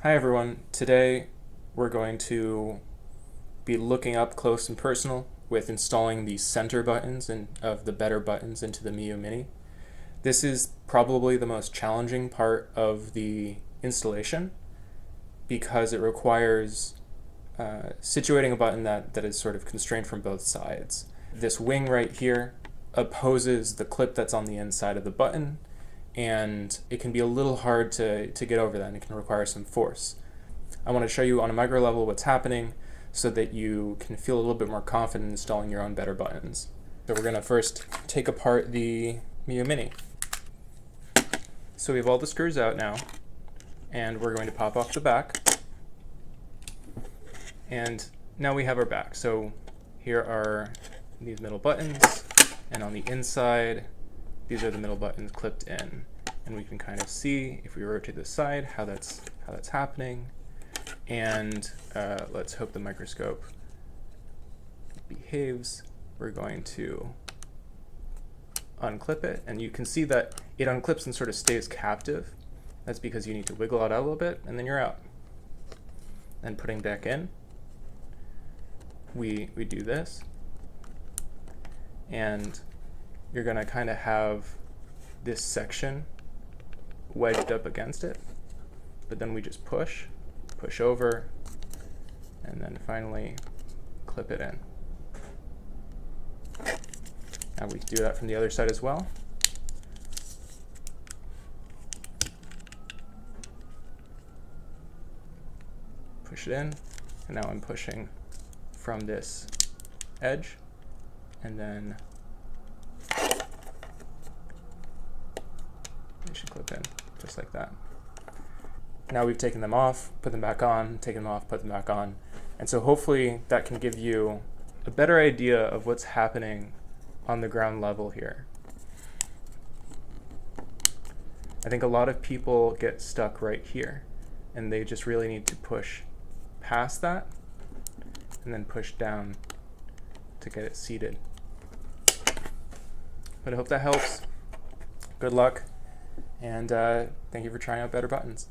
Hi everyone, today we're going to be looking up close and personal with installing the center buttons of the better buttons into the Miyoo Mini. This is probably the most challenging part of the installation because it requires situating a button that is sort of constrained from both sides. This wing right here opposes the clip that's on the inside of the button, and it can be a little hard to get over that, and it can require some force. I want to show you on a micro level what's happening so that you can feel a little bit more confident installing your own better buttons. So we're going to first take apart the Miyoo Mini. So we have all the screws out now, and we're going to pop off the back. And now we have our back. So here are these middle buttons, and on the inside these are the middle buttons clipped in, and we can kind of see, if we rotate to the side, how that's happening. And let's hope the microscope behaves. We're going to unclip it, and you can see that it unclips and sort of stays captive. That's because you need to wiggle it out a little bit, and then you're out. And putting back in, we do this, and you're going to kind of have this section wedged up against it, but then we just push over, and then finally clip it in. Now we can do that from the other side as well. Push it in, and now I'm pushing from this edge, and then they should clip in, just like that. Now we've taken them off, put them back on, taken them off, put them back on. And so hopefully that can give you a better idea of what's happening on the ground level here. I think a lot of people get stuck right here, and they just really need to push past that and then push down to get it seated. But I hope that helps. Good luck, and thank you for trying out better buttons.